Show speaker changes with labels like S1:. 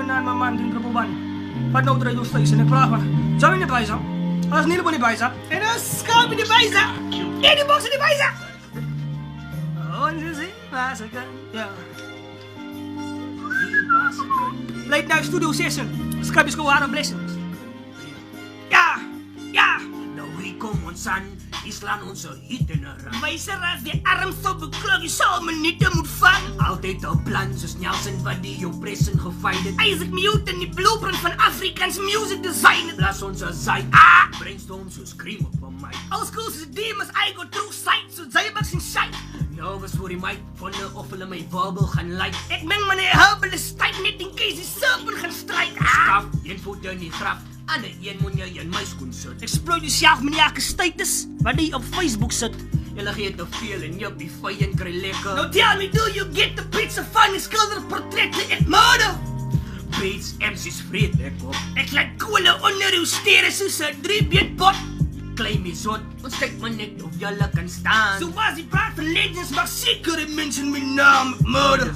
S1: na mijn man die Raboban. Wat nou draai je steeds in de klaar van. Zou je niet bij zijn? Als niet niet bij zijn. En dan schaap je niet bij zijn. En die box niet bij zijn. Oh, en ze zien waar ze kan. Ja. Late night studio session. Scrap is gewoon aan blessings. Ja, ja.
S2: Nou, wie kom ons aan? Islaan onze hit in een rang.
S1: Wijzer als die arm zo beklog, je zou me niet moet vangen.
S2: Altijd een plan, zo snel zijn wat die jou pressen gefeild.
S1: Isaac Newton, die blueprint van Afrikaans music design.
S2: Blaas onze zij. Brainstorm, zo scream op van mij.
S1: Old school demons, I go through sight, so Zybaks in shite.
S2: Nervous voor die mic, vonden of hulle my verbal gaan like.
S1: Ik meng meneer Herbal is tijd, net in case die serpent gaan strijken.
S2: Skaf, een voet in die graf. Ander een moet jy in my skoen sit.
S1: Exploit jezelf meneer status, waar die op Facebook zit.
S2: Julle gee te veel en jy op die vyand kry lekker.
S1: Now tell me, do you get the pizza funny schilder portretten ek murder?
S2: Beats, MC's vreet ek op.
S1: Ek laat koele onder uw steren soos 'n 3-beetpot.
S2: Claim me zot, ons kyk maar net of julle kan staan.
S1: So was die praat van legends, maar seker die mensen mijn naam murder.